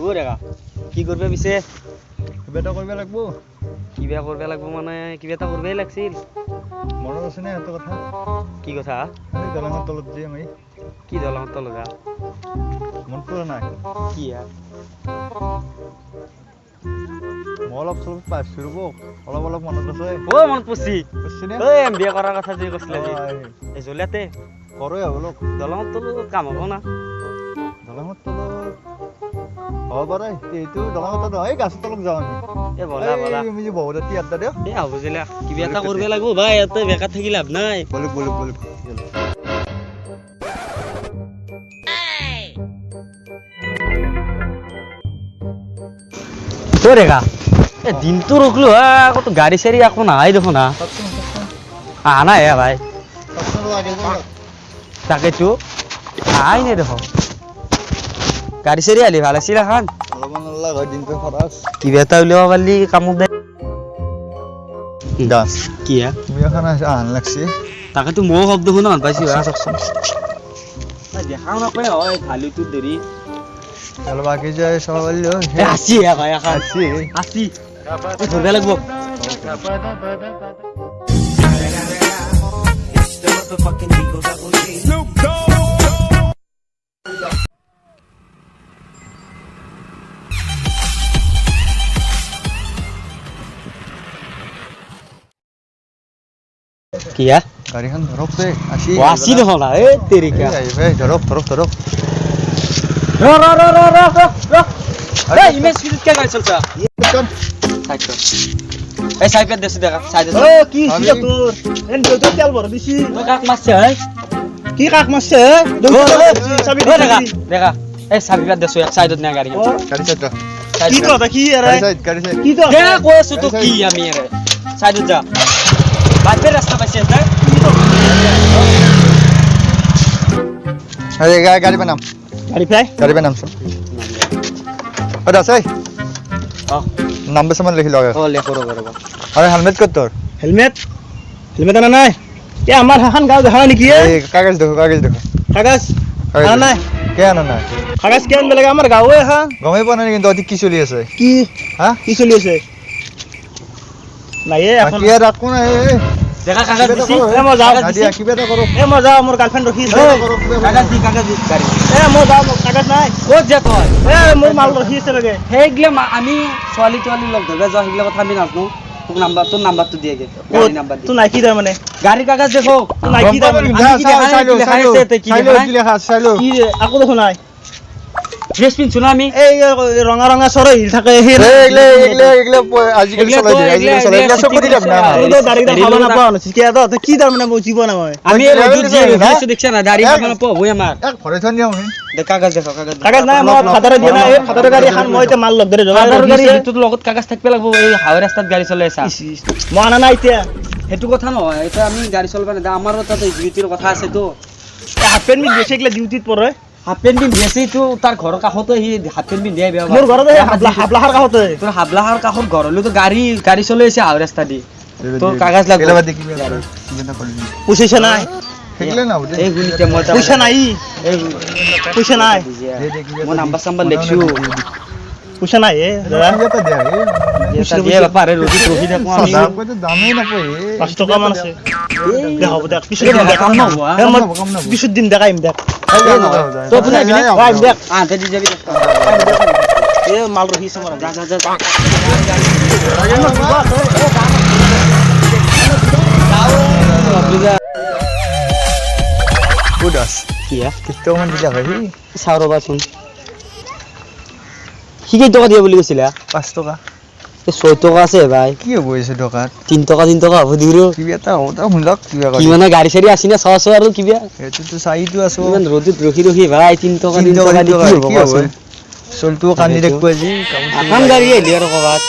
ও দেখা কি কৰবে পিছে কিবা এটা কৰিব লাগিব কিবা কৰবে লাগবো মানে কিবা এটা কৰবেই লাগছিল মনত আছে নে এত কথা কি কথা এই দলঙৰ তলত যে আমি কি দলং তলগা মনত পৰা নাই কি মই অলপ চলপ পাইছো ৰ'ব অলপ মনত আছে ও মন পুছি বুজিছেনে ওই এম বিয়ে করার কথা যে কইছিল যে এই জলিয়াতে কৰে অলপ দলং তল কাম হবো না দলঙৰ তলত হ'ব পাৰে এইটো দলঙৰ তলত এই গাছৰ তলত যাওঁ আমি এ বলা বলা আমি যে বহুত ৰাতি আড্ডা দিওঁ এ হবো জলিয়া কিবা এটা করবে লাগবো ভাই এত বেকার থাকি লাভ নাই বলক তো রেখা এ দিন তো রুকলো কত গাড়ি সারি এখন আই দেখো না আনা এ ভাই তাকে চু আই নে দেখো গাড়ি সারি আলি ভালো ছিল খান অলপমান লগা দিনটো খৰচ কিবা এটা উলিয়াব পারলি কামত দে দাস কি তুমি এখন আন লাগছি তাকে তো মো শব্দ শুনা মান পাইছি চাকচোন দেখাও না কই হয় খালি তো দেরি চলো বাকি যায় সব বলল এ আসি ভাই এখন আসি ধরবে লাগবো কিয়া গাড়ীখন ধৰক দে আসি ও আসি দেখো না এ তেৰি কা এই ধৰক रो ए इमेज स्पीड क्या गाड़ी चलता साइड कर ए साइड पे देसी देखा साइड ও কি ছিল তোর এন দুটো তেল ভর দিছি तो काक मारছে है কি কাক মারছে চাবি ओ देखा देखा ए साइड पे देसो एक साइड ना गाड़ी গাড়ী চাইড কি কথা কি আরে গাড়ী চাইড কি তো কে কইছো তো কি আমি রে সাইড যা বাদে রাস্তা পাইছে না আরে গাড়ী বানাম গাড়ি পাই গাড়ী বানাম শুন ও দাস এই নাম্বার সামান লিখি লগা ও লে করো আরে হেলমেট কত তোর হেলমেট আনা নাই এ আমার হাখান গাঁও দেখা নাকি এই কাগজ দেখো কাগজ আনা নাই কে আনা নাই কাগজ কেন বেলেগ আমার গাঁও এখন গমেই পোৱা নাই কিন্তু অতি কি চলি আছে কি হা কি চলি আছে নাই এখন কি রাখো না দেখা কাগজ দিছি এ মই যাও দিয়া কিবা এটা করো এ মই যাও মোৰ গাৰ্লফ্ৰেন্ড ৰখি আছে কাগজ দি গাড়ি এ মই যাও কাগজ নাই কত যা কয় এ মোৰ মাল ৰখি আছে লগে হেগলে আমি ছোৱালী লগ ধৰবে যা হেগলে কথা আমি নাজনো তোক নাম্বাৰ তো দিয়ে গে গাড়ি নাম্বাৰ দি তুই নাই কি তাৰ মানে গাড়ি কাগজ দেখো তুই নাই কি তাৰ মানে কি আকো দেখো নাই ড্ৰেস পিনছো না আমি এই ৰঙা ৰঙা চৰে হিল থাকে সেই আজিকালি চলাই সব কৰি লাভ নাই দাড়িটা খাব নাপাও কি আদা কি তাৰ মানে মই জীৱ না মই আমি রোজ যে রিভিউ দেখছ না দাড়ি খানা পাবো আমার এক ঘরে থন দিও নি দেখ কাগজ দেখো কাগজ নাই মই ফাদারে দিয়া নাই এই ফাদারে গাড়ী এখন মই মাল লগ ধৰে ফাদার গাড়ি তো লগত কাগজ থাকবে লাগবো এই হাওয়ার রাস্তাত গাড়ি চলে আসা মই আনা নাই এতিয়া হেতু কথা নহয় এটা আমি গাড়ি চলবা না আমারও তাতে ডিউটির কথা আছে তো হাফ পেন্ট পিন্ধি বেছিকলে ডিউটিত পৰে হাফ পেন্ট পিন্ধিছি তো তাৰ ঘৰ কাষতে হি হাফ পেন্ট পিন্ধিয়াই বেয়া মোৰ ঘৰতে হাবলাহাৰ কাষতে তোর হাবলাহার কাষত ঘর হলে তো গাড়ি চলে আসে হাওয়ার রাস্তা দি তো কাগজ লাগবে কেলা বাদ কিবা কিবা কৰি পইচা নাই ঠিকলে না বুঝে এই গুলিতে মই পইচা নাই এই পইচা নাই মই নাম্বার লিখছো পইচা নাই এ দাদা কিবা দে এটা দিয়ে বাপারে রোজি রোজি দেখো আমি দাম কত দামই না পই 5 টকা মান আছে দেখাব দেখ কিছু এই দিন দেখাম না কিছু দিন দেখাইম দেখ তো বুঝাই বিনে ভাই দেখ তে দি যাবি এ মাল রহিছে মরা যা উদাস কিয়া কিতো মান দিলা ভাই সাউরবা শুন কি টাকা দিয়া বলি কইছিলা 5 টাকা এ 6 টাকা আছে ভাই কি হবো এসে টাকা 3 টাকা হবে দিরো কিবা এটা ওটা হুনলাক কিবা কি মানে গাড়ি সারি আসি না 600 আর কিবা এটো তো সাইটো আছো ইমান রোদিত রখি ভাই 3 টাকা দি কি হবে চলটো কানি দেখব আজি আখান গাড়ি এলি আর কবাত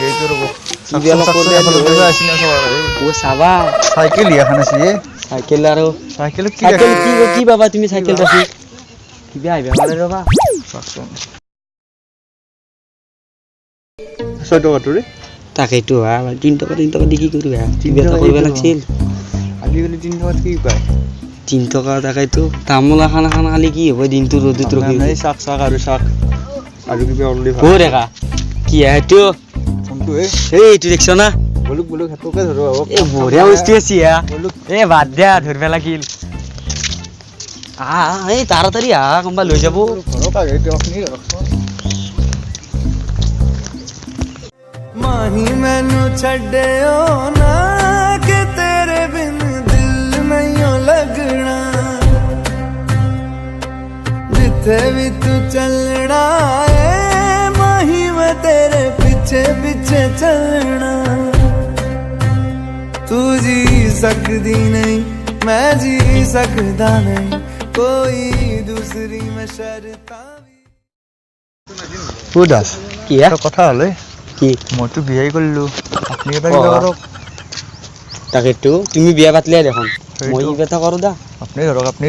এইটো রব কি বেলা করলে আসি না সবার ও সাবা সাইকেল ইয়াখান আছে সাইকেল আর সাইকেল সাইকেল কি বাবা তুমি সাইকেল রাখি কি ভাই বেমারে রবা 6 টাকা তোরে তাকেইতো ভাই 3 টাকা দি কি করবে কি বেটা করবে লাগছিল আজিকালি 3 টাকা কি পায় 3 টাকা তাকাইতো তামলা খানা খালি কি হবে দিনটো রোদিত রখি নাই শাক আর শাক আৰু কিবা অলৰেডি ও দেখা কি এইটো ফোনটো এইটো দেখছ না বলুক বলুক হাতকে ধৰো এই বঢ়িয়া বস্তু আছে বলুক এ বাদ দিয়া ধৰবা লাগিল এই তাড়াতাড়ি কোনবা লৈ যাব ঘৰৰ কাগজ এইটো আপুনি ৰখক माही मैनू छड्डियो ना कि तेरे बिन दिल नहीं लगना जिथे भी तू चलना है माही मैं तेरे पीछे पीछे चलना तू जी सकदी नहीं मैं जी सकदा नहीं कोई दूसरी में शर्ता ও দাস কি এটা কথা হলে কি মইতো বিয়াই কৰিলো আপুনি এটা কিবা কৰক তাকেতো তুমি বিয়া পাতলিয়া দেখোন মই সেইটো। ইবেটা কৰো দা আপুনি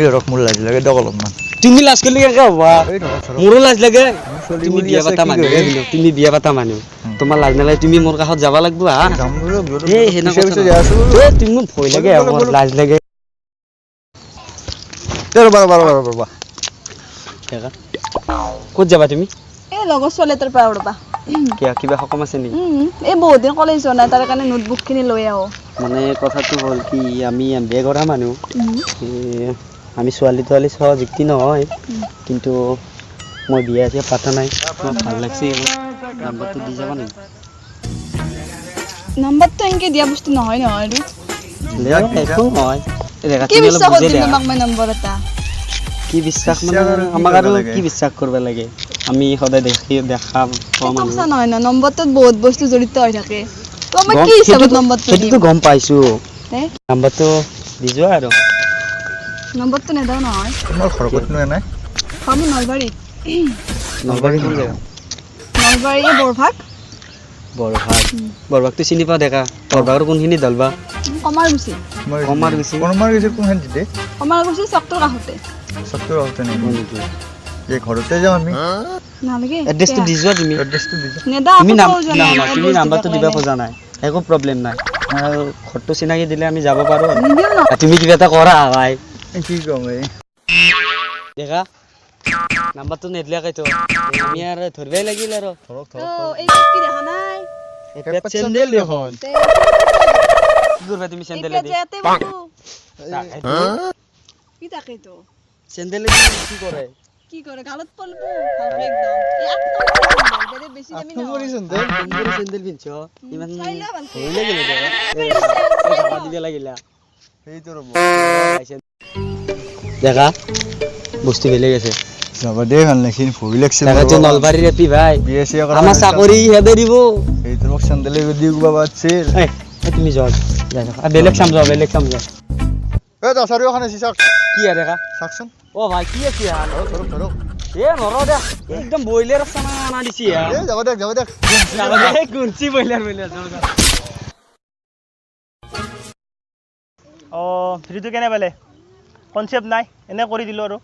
ধৰক মোৰ লাজ লাগে দিয়ক অলপমান তুমি লাজ কৰিলে কেনেকে হবা এই ধৰক মোৰো লাজ লাগে ছোৱালী তুমি বুলি বিয়া আছে, পাতা কি মানুহ কৰিম? তুমি বিয়া পাতা মানুহ তোমাৰ লাজ নালাগে তুমি মোৰ কাষত যাব লাগব হা যাম বোলো এই হেনা পিছে পিছে যাই আছো তুমি মোক ভয় লাগে বলো, মোৰ বলো। লাজ লাগে ৰবা দেখা। ক'ত যাবা তুমি এই লগৰ ছোৱালী এটাৰ পৰা ৰ'বা কিবা সকাম আছে নেকি এই বহুত দিন কলেজ যোৱা নাই তাৰ কাৰণে নোটবুকখিনি লৈ আহো মানে কথাটো হ'ল কি আমি এমবিএ কৰা মানুহ আমি ছোৱালী তোৱালী চোৱা যুক্তি নহয় কিন্তু মই বিয়া চিয়া পাতা নাই তোমাক ভাল লাগছে নাম্বাৰটো দি যাবা নেকি নাম্বাৰটো এনেকৈ দিয়া বস্তু নহয় আৰু একো নহয় কি বিশ্বাস দিম তোমাক মই নম্বৰ এটা কি বিশ্বাস মানে বিশ্বাস আৰু কি আমাক আৰু কৰিব লাগে? কি বিশ্বাস কৰিব লাগে আমি সদায় দেখা পোৱা মানুহ সঁচা নহয় ন নম্বৰটোত বহুত বস্তু জড়িত হৈ থাকে তো মই গম- কি হিচাপত সেইটোতো- নম্বৰটো সেইটোতো দিম গম পাইছো তে নাম্বাৰটো দি যোৱা আৰু নম্বৰটো নেদাও নহয় তোমাৰ ঘৰ ক'তনো এনে আমি নলবাৰী নলবাৰী কোন জেগা নলবাৰী এই বৰভাগ বৰভাগটো চিনি পাওঁ ডেকা বৰভাগৰ কোনখিনি দলবা কমাৰগুচি কমাৰগুচি। কমাৰগুচি কোনখন দিতে কমাৰগুচি চকটোৰ কাষতে সত্তৰ হওঁতে নেকি এই ঘৰতে যাওঁ আমি নালাগে এড্ৰেছটো দি যোৱা তুমি এড্ৰেছটো দি যাওঁ নেদা তুমি আকৌ নাম প্ৰয়োজন নাই, নহয়, তুমি address নাম্বাৰটো দিবৰ দিব কাৰণে। খোজা নাই একো প্ৰব্লেম নাই আৰু ঘৰটো চিনাকি দিলে আমি যাব পাৰো নিদিওঁ ন তুমি কিবা এটা কৰা ভাই এই কি ক'ম এই দেখা নাম্বাৰটো নেদলিয়াকেতো আমি আৰু ধৰিবই লাগিল আৰু ধৰক অ, এই কি দেখা নাই চেণ্ডেল দেখোন তে কি কৰিবা তুমি চেণ্ডেল এতিয়া যে ইয়াতে বস্তু কি তাকেতো চেণ্ডেল কি কৰে কি কৰে গালত পলব ভালকে একদম এই 8 নম্বৰ বেলেগ বেছি দামি নহয় চেণ্ডেল চেণ্ডেল পিন্ধছ ইমান চাই লোৱা ভালকে। ভয় লাগিলে দেখা দিব লাগিলা সেইটো ৰ'ব দেখা বস্তু বেলেগ আছে যাব দে ভাল লাগিছে ভৰি লাগিছে দেখাতো নলবাৰীৰ এপি ভাই বিয়া চিয়া কৰা আমাৰ চাকৰি সিহঁতে দিব সেইটো মোক চেণ্ডেলে দি কিবা বাছিল তুমি যোৱা যাই থাকা বেলেগ চাম যোৱা বেলেগ চাম যোৱা এই দছাৰি এখন আছে চাওক কি আৰু দেখা চাওকচোন অ ভাই কি আছে ইয়াৰ ধৰক এ নৰ দে একদম বইলাৰ আছে না আনা দিছি ইয়াৰ এই যাব দিয়ক গুঞ্চি বইলাৰ ভিডিঅ'টো কেনে পালে কনচেপ্ট নাই এনে কৰি দিলোঁ আৰু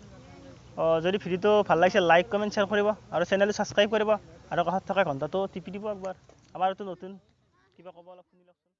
যদি ভিডিঅ'টো ভাল লাগিছে লাইক কমেণ্ট শ্বেয়াৰ কৰিব আৰু চেনেলটো ছাবস্ক্ৰাইব কৰিব আৰু কাষত থকা ঘণ্টাটো টিপি দিব একবাৰ আমাৰ এইটো নতুন কিবা ক'ব অলপ শুনি লওকচোন